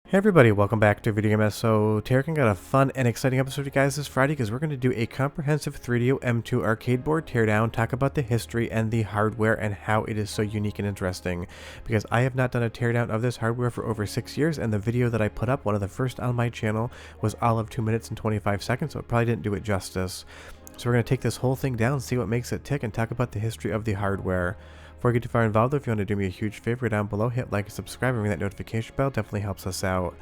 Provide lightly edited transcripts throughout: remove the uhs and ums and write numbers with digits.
Hey everybody, welcome back to Video Game. So Tarek got a fun and exciting episode for you guys this Friday because we're going to do a comprehensive 3DO M2 arcade board teardown, talk about the history and the hardware and how it is so unique and interesting. Because I have not done a teardown of this hardware for over 6 years, and the video that I put up, one of the first on my channel, was all of 2 minutes and 25 seconds, so it probably didn't do it justice. So we're going to take this whole thing down, see what makes it tick, and talk about the history of the hardware. Before I get too far involved, if you want to do me a huge favor down below, hit like and subscribe and ring that notification bell, definitely helps us out.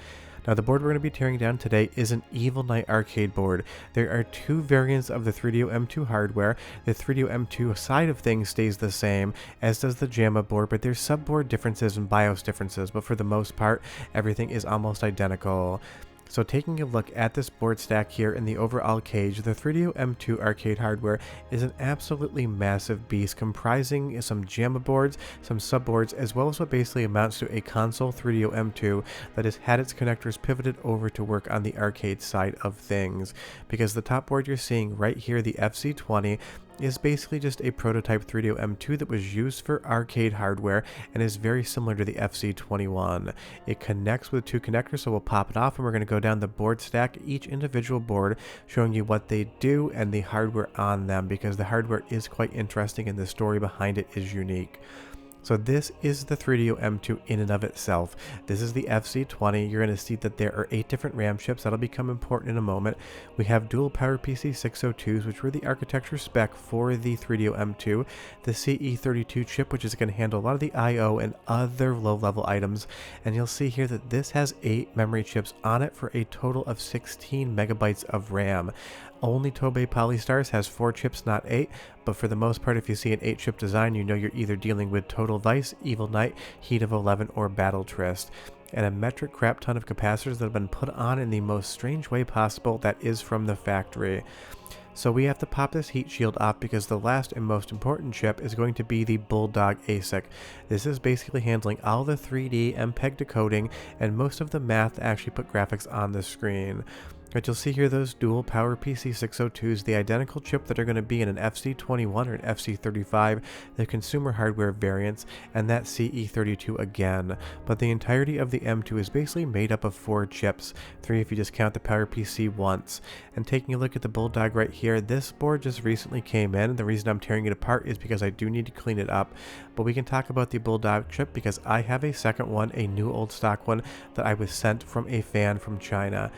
Now the board we're going to be tearing down today is an Evil Knight arcade board. There are two variants of the 3DO M2 hardware. The 3DO M2 side of things stays the same, as does the JAMA board, but there's subboard differences and BIOS differences, but for the most part, everything is almost identical. So taking a look at this board stack here in the overall cage, the 3DO M2 arcade hardware is an absolutely massive beast comprising some JAMA boards, some subboards, as well as what basically amounts to a console 3DO M2 that has had its connectors pivoted over to work on the arcade side of things. Because the top board you're seeing right here, the FZ-20, is basically just a prototype 3DO M2 that was used for arcade hardware and is very similar to the FZ-21. It connects with two connectors, so we'll pop it off and we're going to go down the board stack, each individual board, showing you what they do and the hardware on them, because the hardware is quite interesting and the story behind it is unique. So this is the 3DO M2 in and of itself. This is the FZ-20. You're going to see that there are 8 different RAM chips. That'll become important in a moment. We have dual PowerPC 602s, which were the architecture spec for the 3DO M2. The CE32 chip, which is going to handle a lot of the I/O and other low-level items. And you'll see here that this has 8 memory chips on it for a total of 16 megabytes of RAM. Only Tobey Polystars has 4 chips, not 8, but for the most part, if you see an 8-chip design, you know you're either dealing with Total Vice, Evil Knight, Heat of 11, or Battle Trist. And a metric crap ton of capacitors that have been put on in the most strange way possible that is from the factory. So we have to pop this heat shield off because the last and most important chip is going to be the Bulldog ASIC. This is basically handling all the 3D MPEG decoding and most of the math to actually put graphics on the screen. But you'll see here those dual PowerPC 602s, the identical chip that are going to be in an FZ-21 or an FZ-35, the consumer hardware variants, and that CE32 again. But the entirety of the M2 is basically made up of 4 chips, 3 if you just count the PowerPC once. And taking a look at the Bulldog right here, this board just recently came in. The reason I'm tearing it apart is because I do need to clean it up. But we can talk about the Bulldog chip because I have a second one, a new old stock one that I was sent from a fan from China.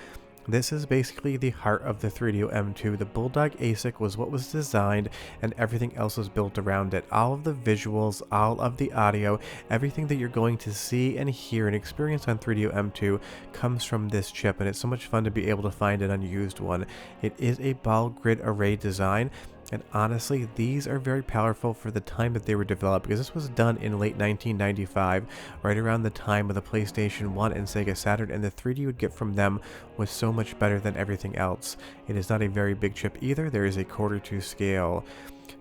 This is basically the heart of the 3DO M2. The Bulldog ASIC was what was designed and everything else was built around it. All of the visuals, all of the audio, everything that you're going to see and hear and experience on 3DO M2 comes from this chip, and it's so much fun to be able to find an unused one. It is a ball grid array design. And honestly, these are very powerful for the time that they were developed, because this was done in late 1995, right around the time of the PlayStation 1 and Sega Saturn, and the 3D you would get from them was so much better than everything else. It is not a very big chip either. There is a 1/4 scale.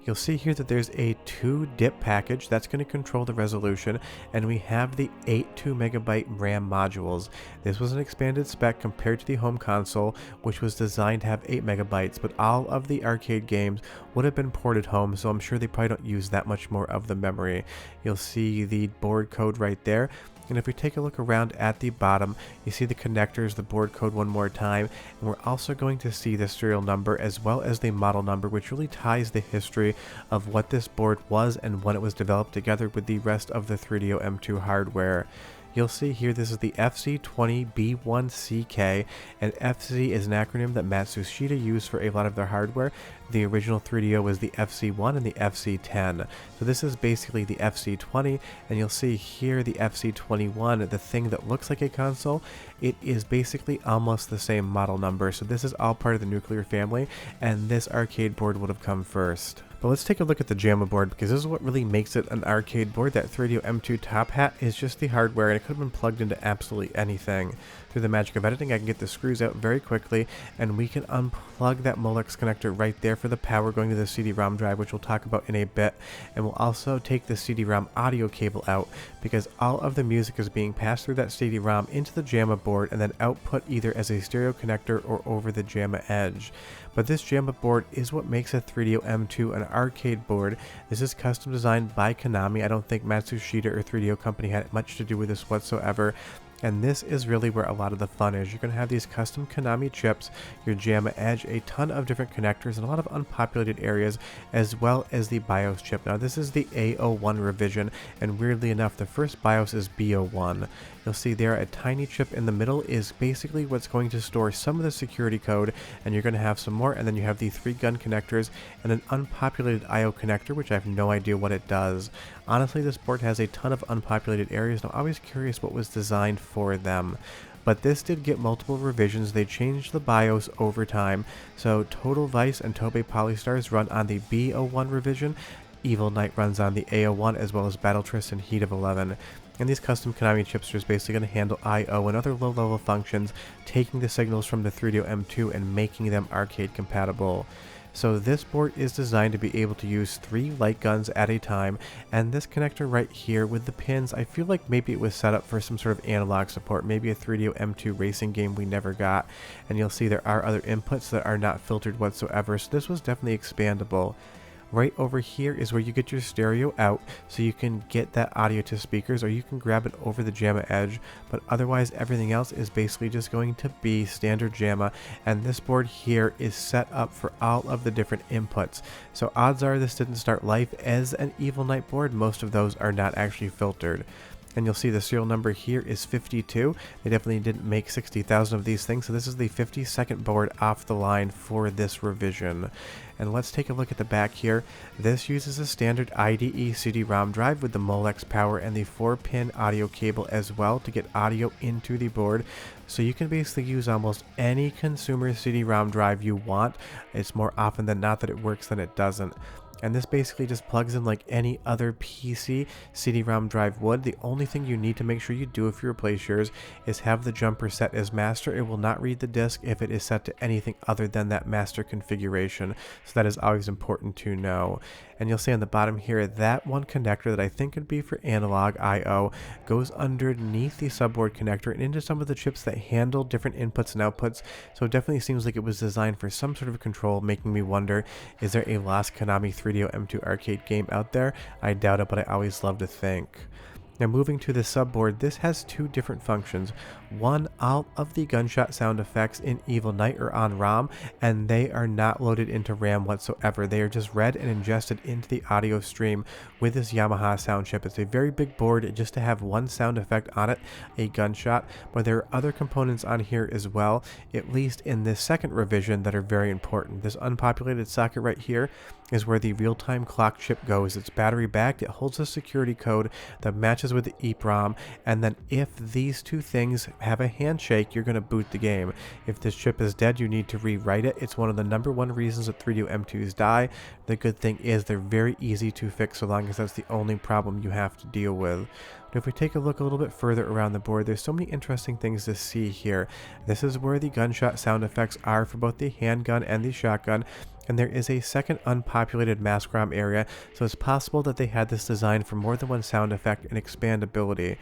You'll see here that there's a 2-DIP package that's going to control the resolution, and we have the 8 2MB RAM modules. This was an expanded spec compared to the home console, which was designed to have 8 megabytes, but all of the arcade games would have been ported home, so I'm sure they probably don't use that much more of the memory. You'll see the board code right there. And if we take a look around at the bottom, you see the connectors, the board code one more time, and we're also going to see the serial number as well as the model number, which really ties the history of what this board was and when it was developed together with the rest of the 3DO M2 hardware. You'll see here this is the FZ-20B1CK, and FZ is an acronym that Matsushita used for a lot of their hardware. The original 3DO was the FZ-1 and the FZ-10. So this is basically the FZ-20, and you'll see here the FZ-21, the thing that looks like a console. It is basically almost the same model number, so this is all part of the nuclear family, and this arcade board would have come first. But let's take a look at the JAMA board, because this is what really makes it an arcade board. That 3DO M2 top hat is just the hardware, and it could have been plugged into absolutely anything. Through the magic of editing, I can get the screws out very quickly, and we can unplug that Molex connector right there for the power going to the CD-ROM drive, which we'll talk about in a bit. And we'll also take the CD-ROM audio cable out, because all of the music is being passed through that CD-ROM into the JAMA board and then output either as a stereo connector or over the JAMA edge. But this JAMA board is what makes a 3DO M2 an arcade board. This is custom designed by Konami. I don't think Matsushita or 3DO Company had much to do with this whatsoever. And this is really where a lot of the fun is. You're going to have these custom Konami chips, your JAMA Edge, a ton of different connectors, and a lot of unpopulated areas, as well as the BIOS chip. Now this is the A01 revision, and weirdly enough, the first BIOS is B01. You'll see there a tiny chip in the middle is basically what's going to store some of the security code, and you're going to have some more, and then you have the 3 gun connectors and an unpopulated IO connector, which I have no idea what it does. Honestly, this board has a ton of unpopulated areas, and I'm always curious what was designed for them. But this did get multiple revisions. They changed the BIOS over time, so Total Vice and Tobe Polystars run on the B01 revision, Evil Knight runs on the A01, as well as Battletrist and Heat of 11. And these custom Konami chips are just basically going to handle I/O and other low-level functions, taking the signals from the 3DO M2 and making them arcade compatible. So this board is designed to be able to use 3 light guns at a time, and this connector right here with the pins, I feel like maybe it was set up for some sort of analog support, maybe a 3DO M2 racing game we never got, and you'll see there are other inputs that are not filtered whatsoever, so this was definitely expandable. Right over here is where you get your stereo out, so you can get that audio to speakers, or you can grab it over the JAMA Edge, but otherwise everything else is basically just going to be standard JAMA, and this board here is set up for all of the different inputs. So odds are this didn't start life as an Evil Knight board. Most of those are not actually filtered. And you'll see the serial number here is 52. They definitely didn't make 60,000 of these things, so this is the 52nd board off the line for this revision. And let's take a look at the back here. This uses a standard IDE CD-ROM drive with the Molex power and the 4-pin audio cable as well to get audio into the board. So you can basically use almost any consumer CD-ROM drive you want. It's more often than not that it works than it doesn't. And this basically just plugs in like any other PC CD-ROM drive would. The only thing you need to make sure you do if you replace yours is have the jumper set as master. It will not read the disk if it is set to anything other than that master configuration. So that is always important to know. And you'll see on the bottom here, that one connector that I think could be for analog I/O goes underneath the subboard connector and into some of the chips that handle different inputs and outputs. So it definitely seems like it was designed for some sort of control, making me wonder, is there a lost Konami 3DO M2 arcade game out there? I doubt it, but I always love to think. Now moving to the subboard, this has 2 different functions. One, all of the gunshot sound effects in Evil Knight are on ROM, and they are not loaded into RAM whatsoever. They are just read and ingested into the audio stream with this Yamaha sound chip. It's a very big board just to have one sound effect on it, a gunshot, but there are other components on here as well, at least in this second revision, that are very important. This unpopulated socket right here is where the real-time clock chip goes. It's battery backed, it holds a security code that matches with the EEPROM, and then if these 2 things have a handshake, you're going to boot the game. If this chip is dead, you need to rewrite it. It's one of the #1 reasons that 3DO M2s die. The good thing is they're very easy to fix so long as that's the only problem you have to deal with. But if we take a look a little bit further around the board, there's so many interesting things to see here. This is where the gunshot sound effects are for both the handgun and the shotgun. And there is a second unpopulated mask ROM area, so it's possible that they had this designed for more than one sound effect and expandability.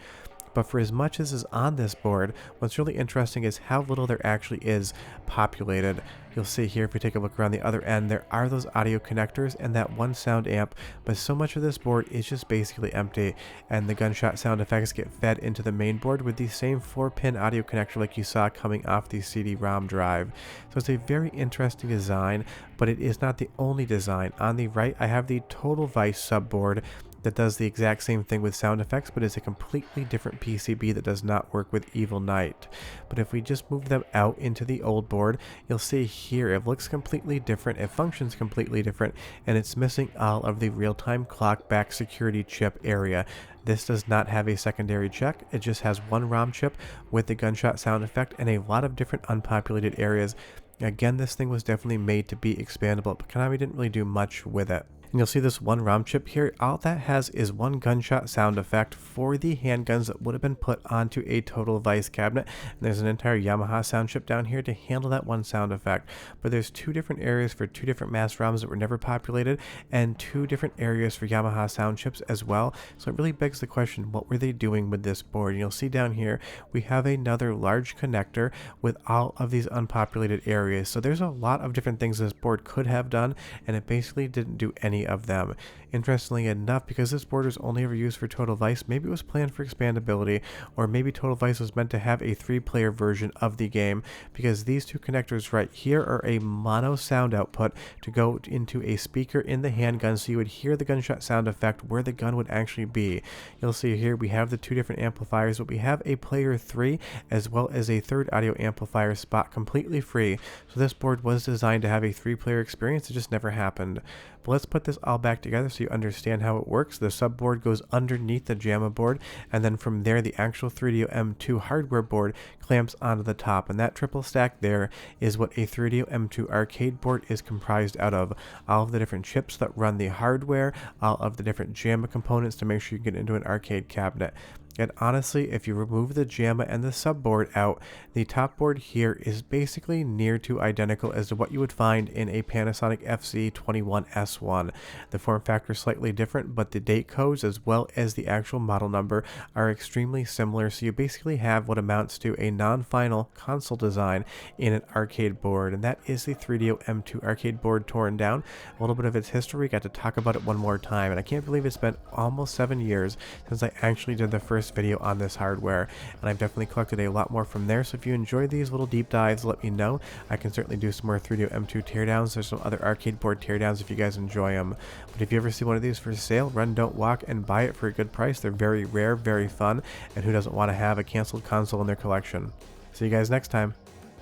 But for as much as is on this board, what's really interesting is how little there actually is populated. You'll see here, if we take a look around the other end, there are those audio connectors and that one sound amp, but so much of this board is just basically empty, and the gunshot sound effects get fed into the main board with the same 4-pin audio connector like you saw coming off the CD-ROM drive. So it's a very interesting design, but it is not the only design. On the right, I have the Total Vice subboard that does the exact same thing with sound effects, but is a completely different PCB that does not work with Evil Knight. But if we just move them out into the old board, you'll see here it looks completely different, it functions completely different, and it's missing all of the real-time clock back security chip area. This does not have a secondary check, it just has one ROM chip with the gunshot sound effect and a lot of different unpopulated areas. Again, this thing was definitely made to be expandable, but Konami didn't really do much with it. And you'll see this one ROM chip here, all that has is one gunshot sound effect for the handguns that would have been put onto a Total Vice cabinet. And there's an entire Yamaha sound chip down here to handle that one sound effect. But there's 2 different areas for 2 different mass ROMs that were never populated, and 2 different areas for Yamaha sound chips as well. So it really begs the question, what were they doing with this board? And you'll see down here, we have another large connector with all of these unpopulated areas. So there's a lot of different things this board could have done, and it basically didn't do any many of them. Interestingly enough, because this board was only ever used for Total Vice, maybe it was planned for expandability, or maybe Total Vice was meant to have a 3-player version of the game, because these two connectors right here are a mono sound output to go into a speaker in the handgun, so you would hear the gunshot sound effect where the gun would actually be. You'll see here we have the two different amplifiers, but we have a player 3 as well as a third audio amplifier spot completely free. So this board was designed to have a 3-player experience. It just never happened. But let's put this all back together so you understand how it works. The subboard goes underneath the JAMA board, and then from there the actual 3DO M2 hardware board clamps onto the top, and that triple stack there is what a 3DO M2 arcade board is comprised out of. All of the different chips that run the hardware, all of the different JAMA components to make sure you get into an arcade cabinet. And honestly, if you remove the JAMA and the subboard out, the top board here is basically near to identical as to what you would find in a Panasonic FZ-21 S1. The form factor is slightly different, but the date codes as well as the actual model number are extremely similar, so you basically have what amounts to a non-final console design in an arcade board, and that is the 3DO M2 arcade board torn down. A little bit of its history, got to talk about it one more time, and I can't believe it's been almost 7 years since I actually did the first video on this hardware, and I've definitely collected a lot more from there. So if you enjoy these little deep dives, let me know. I can certainly do some more 3DO M2 teardowns. There's some other arcade board teardowns if you guys enjoy them. But if you ever see one of these for sale, run, don't walk, and buy it for a good price. They're very rare, very fun, and who doesn't want to have a canceled console in their collection? See you guys next time.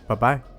Bye bye.